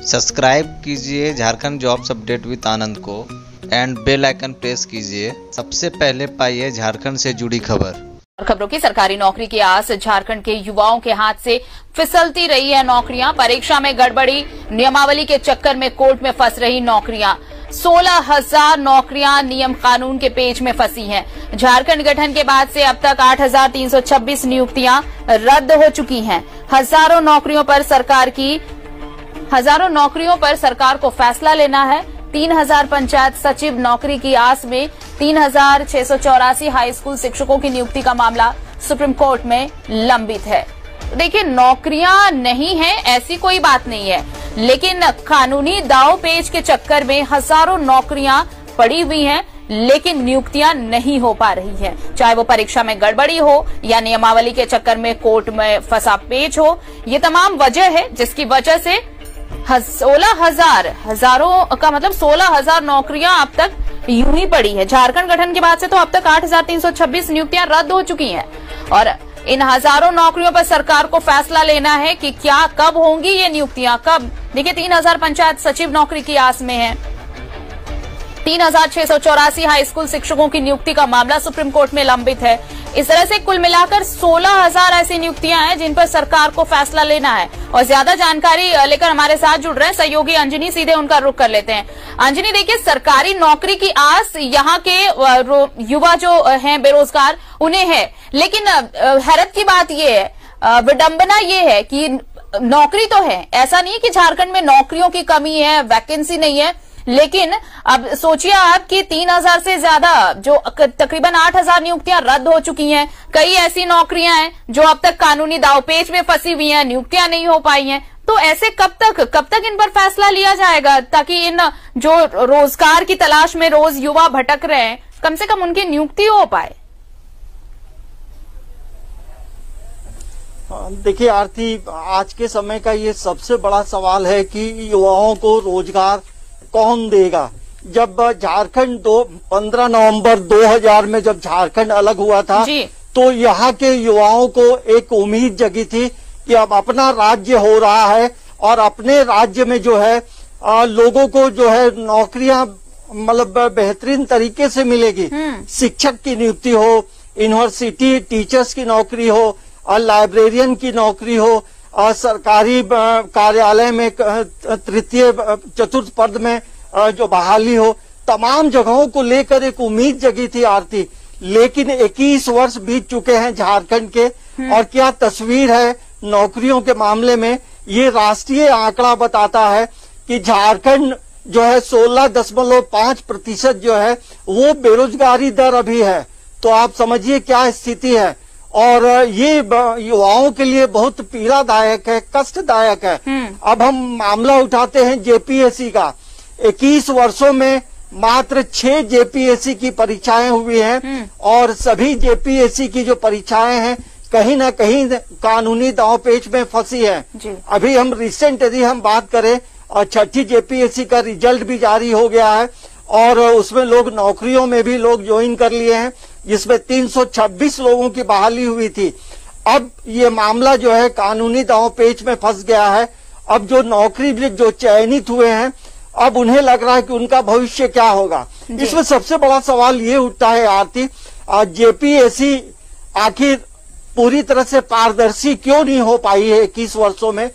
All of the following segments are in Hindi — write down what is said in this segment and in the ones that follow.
सब्सक्राइब कीजिए झारखंड जॉब्स अपडेट विद आनंद को एंड बेल आइकन प्रेस कीजिए। सबसे पहले पाइए झारखंड से जुड़ी खबरों की। सरकारी नौकरी की आस झारखंड के युवाओं के हाथ से फिसलती रही है नौकरियां। परीक्षा में गड़बड़ी, नियमावली के चक्कर में कोर्ट में फंस रही नौकरियां। 16,000 नौकरियां नियम कानून के पेच में फंसी हैं। झारखंड गठन के बाद से अब तक 8,326 नियुक्तियां रद्द हो चुकी हैं। हजारों नौकरियों पर सरकार को फैसला लेना है। 3,000 पंचायत सचिव नौकरी की आस में 3,684 हाई स्कूल शिक्षकों की नियुक्ति का मामला सुप्रीम कोर्ट में लंबित है। देखिए, नौकरियां नहीं है ऐसी कोई बात नहीं है, लेकिन कानूनी दाव पेच के चक्कर में हजारों नौकरियां पड़ी हुई हैं, लेकिन नियुक्तियां नहीं हो पा रही हैं। चाहे वो परीक्षा में गड़बड़ी हो या नियमावली के चक्कर में कोर्ट में फंसा पेच हो, ये तमाम वजह है जिसकी वजह से 16,000 नौकरियां अब तक यूं ही पड़ी है। झारखंड गठन के बाद से तो अब तक 8,326 नियुक्तियां रद्द हो चुकी हैं और इन हजारों नौकरियों पर सरकार को फैसला लेना है कि क्या कब होंगी ये नियुक्तियां, कब। देखिए, 3,000 पंचायत सचिव नौकरी की आस में है। 3,684 हाई स्कूल शिक्षकों की नियुक्ति का मामला सुप्रीम कोर्ट में लंबित है। इस तरह से कुल मिलाकर 16,000 ऐसी नियुक्तियां हैं जिन पर सरकार को फैसला लेना है। और ज्यादा जानकारी लेकर हमारे साथ जुड़ रहे हैं सहयोगी अंजनी, सीधे उनका रुख कर लेते हैं। अंजनी, देखिए, सरकारी नौकरी की आस यहाँ के युवा जो हैं बेरोजगार उन्हें है, लेकिन हैरत की बात ये है, विडंबना ये है कि नौकरी तो है, ऐसा नहीं है कि झारखंड में नौकरियों की कमी है, वैकेंसी नहीं है, लेकिन अब सोचिए आप कि 3,000 से ज्यादा जो तकरीबन 8,000 नियुक्तियां रद्द हो चुकी हैं। कई ऐसी नौकरियां हैं जो अब तक कानूनी दावपेच में फंसी हुई हैं, नियुक्तियां नहीं हो पाई हैं। तो ऐसे कब तक इन पर फैसला लिया जाएगा ताकि इन जो रोजगार की तलाश में रोज युवा भटक रहे हैं, कम से कम उनकी नियुक्ति हो पाए? देखिए आरती, आज के समय का ये सबसे बड़ा सवाल है कि युवाओं को रोजगार कौन देगा। जब झारखंड 15 नवंबर 2000 में जब झारखंड अलग हुआ था तो यहाँ के युवाओं को एक उम्मीद जगी थी कि अब अपना राज्य हो रहा है और अपने राज्य में जो है लोगों को जो है नौकरियां मतलब बेहतरीन तरीके से मिलेगी। शिक्षक की नियुक्ति हो, यूनिवर्सिटी टीचर्स की नौकरी हो, लाइब्रेरियन की नौकरी हो, सरकारी कार्यालय में तृतीय चतुर्थ पद में जो बहाली हो, तमाम जगहों को लेकर एक उम्मीद जगी थी आरती। लेकिन 21 वर्ष बीत चुके हैं झारखंड के और क्या तस्वीर है नौकरियों के मामले में। ये राष्ट्रीय आंकड़ा बताता है कि झारखंड जो है 16.5% जो है वो बेरोजगारी दर अभी है। तो आप समझिए क्या स्थिति है और ये युवाओं के लिए बहुत पीड़ादायक है, कष्टदायक है। अब हम मामला उठाते हैं जेपीएससी का। 21 वर्षों में मात्र 6 जेपीएससी की परीक्षाएं हुई हैं और सभी जेपीएससी की जो परीक्षाएं हैं कहीं ना कहीं कानूनी दांवपेच में फंसी है। अभी हम रिसेंट यदि हम बात करें और 6ठी जेपीएससी का रिजल्ट भी जारी हो गया है और उसमें लोग नौकरियों में भी लोग ज्वाइन कर लिए हैं, जिसमें 326 लोगों की बहाली हुई थी। अब ये मामला जो है कानूनी दांवपेच में फंस गया है। अब जो नौकरी जो चयनित हुए हैं, अब उन्हें लग रहा है कि उनका भविष्य क्या होगा। इसमें सबसे बड़ा सवाल ये उठता है आरती, जेपीएससी आखिर पूरी तरह से पारदर्शी क्यों नहीं हो पाई है 21 वर्षों में?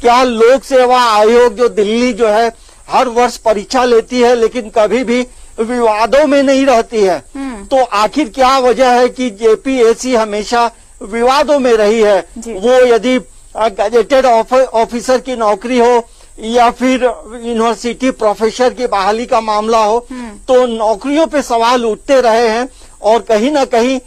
क्या लोक सेवा आयोग जो दिल्ली जो है हर वर्ष परीक्षा लेती है लेकिन कभी भी विवादों में नहीं रहती है, तो आखिर क्या वजह है कि जेपीएससी हमेशा विवादों में रही है? वो यदि गजेटेड ऑफिसर की नौकरी हो या फिर यूनिवर्सिटी प्रोफेसर की बहाली का मामला हो, तो नौकरियों पे सवाल उठते रहे हैं। और कहीं ना कहीं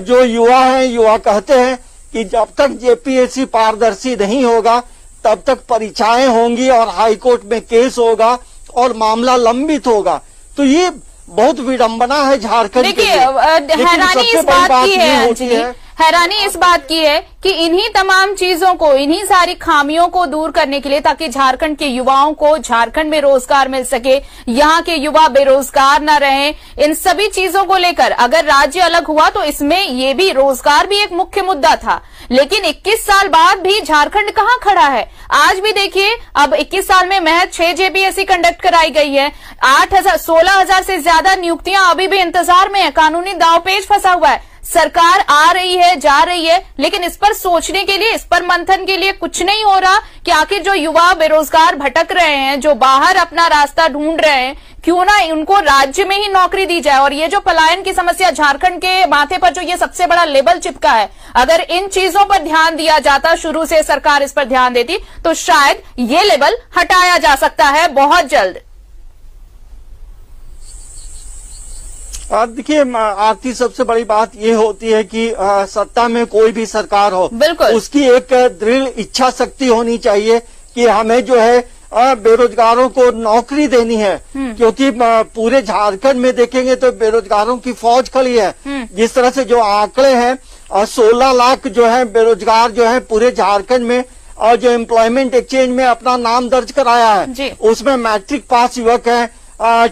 जो युवा कहते हैं कि जब तक जेपीएससी पारदर्शी नहीं होगा तब तक परीक्षाएं होंगी और हाईकोर्ट में केस होगा और मामला लंबित होगा। तो ये बहुत विडंबना है झारखंड। देखिए, हैरानी इस बात की है कि इन्हीं तमाम चीजों को, इन्हीं सारी खामियों को दूर करने के लिए, ताकि झारखंड के युवाओं को झारखंड में रोजगार मिल सके, यहाँ के युवा बेरोजगार न रहें, इन सभी चीजों को लेकर अगर राज्य अलग हुआ तो इसमें ये भी रोजगार भी एक मुख्य मुद्दा था। लेकिन 21 साल बाद भी झारखंड कहां खड़ा है? आज भी देखिए, अब 21 साल में महज 6 जेपीएससी कंडक्ट कराई गई है। 16,000 से ज्यादा नियुक्तियां अभी भी इंतजार में है। कानूनी दांवपेच फंसा हुआ है। सरकार आ रही है, जा रही है, लेकिन इस पर सोचने के लिए, इस पर मंथन के लिए कुछ नहीं हो रहा कि आखिर जो युवा बेरोजगार भटक रहे हैं, जो बाहर अपना रास्ता ढूंढ रहे हैं, क्यों ना उनको राज्य में ही नौकरी दी जाए। और ये जो पलायन की समस्या झारखंड के माथे पर जो ये सबसे बड़ा लेबल चिपका है, अगर इन चीजों पर ध्यान दिया जाता, शुरू से सरकार इस पर ध्यान देती, तो शायद ये लेबल हटाया जा सकता है बहुत जल्द। देखिए आरती, सबसे बड़ी बात ये होती है कि सत्ता में कोई भी सरकार हो, बिल्कुल उसकी एक दृढ़ इच्छा शक्ति होनी चाहिए कि हमें जो है बेरोजगारों को नौकरी देनी है। क्योंकि पूरे झारखंड में देखेंगे तो बेरोजगारों की फौज खड़ी है। जिस तरह से जो आंकड़े हैं, 16 लाख जो है बेरोजगार जो है पूरे झारखंड में, और जो एम्प्लॉयमेंट एक्सचेंज में अपना नाम दर्ज कराया है, उसमें मैट्रिक पास युवक है,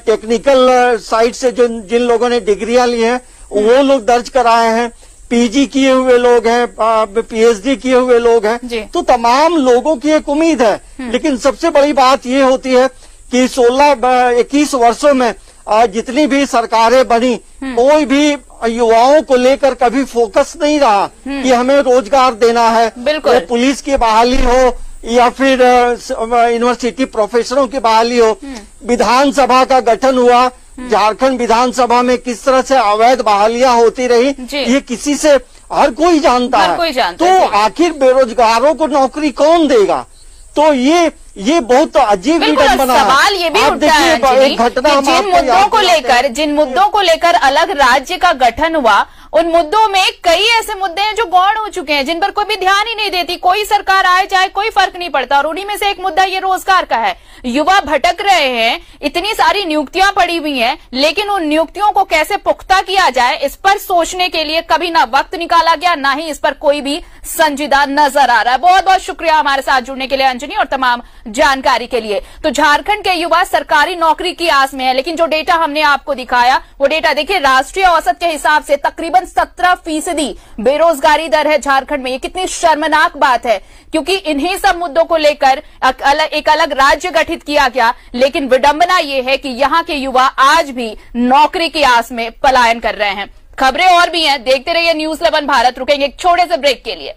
टेक्निकल साइड से जो जिन लोगों ने डिग्रियां ली हैं वो लोग दर्ज कराए हैं, पीजी किए हुए लोग हैं, पीएचडी किए हुए लोग हैं। तो तमाम लोगों की एक उम्मीद है। लेकिन सबसे बड़ी बात ये होती है कि 21 वर्षों में जितनी भी सरकारें बनी, कोई भी युवाओं को लेकर कभी फोकस नहीं रहा कि हमें रोजगार देना है। बिल्कुल, पुलिस की बहाली हो या फिर यूनिवर्सिटी प्रोफेसरों की बहाली हो, विधानसभा का गठन हुआ, झारखंड विधानसभा में किस तरह से अवैध बहालियां होती रही, ये किसी से हर कोई जानता है। तो आखिर बेरोजगारों को नौकरी कौन देगा? तो ये बहुत अजीब विडंबना है। सवाल ये भी उठता है जिन मुद्दों को लेकर अलग राज्य का गठन हुआ, उन मुद्दों में कई ऐसे मुद्दे हैं जो गौण हो चुके हैं, जिन पर कोई भी ध्यान ही नहीं देती। कोई सरकार आए चाहे कोई फर्क नहीं पड़ता। और उन्हीं में से एक मुद्दा ये रोजगार का है। युवा भटक रहे हैं, इतनी सारी नियुक्तियां पड़ी हुई हैं, लेकिन उन नियुक्तियों को कैसे पुख्ता किया जाए, इस पर सोचने के लिए कभी ना वक्त निकाला गया, ना ही इस पर कोई भी संजीदा नजर आ रहा है। बहुत बहुत शुक्रिया हमारे साथ जुड़ने के लिए अंजनी, और तमाम जानकारी के लिए। तो झारखंड के युवा सरकारी नौकरी की आस में है, लेकिन जो डेटा हमने आपको दिखाया, वो डेटा देखिए, राष्ट्रीय औसत के हिसाब से तकरीबन 17% बेरोजगारी दर है झारखंड में। ये कितनी शर्मनाक बात है, क्योंकि इन्हीं सब मुद्दों को लेकर एक अलग राज्य गठित किया गया, लेकिन विडंबना ये है कि यहाँ के युवा आज भी नौकरी की आस में पलायन कर रहे हैं। खबरें और भी हैं, देखते रहिए न्यूज़ 11 भारत। रुकेंगे एक छोटे से ब्रेक के लिए।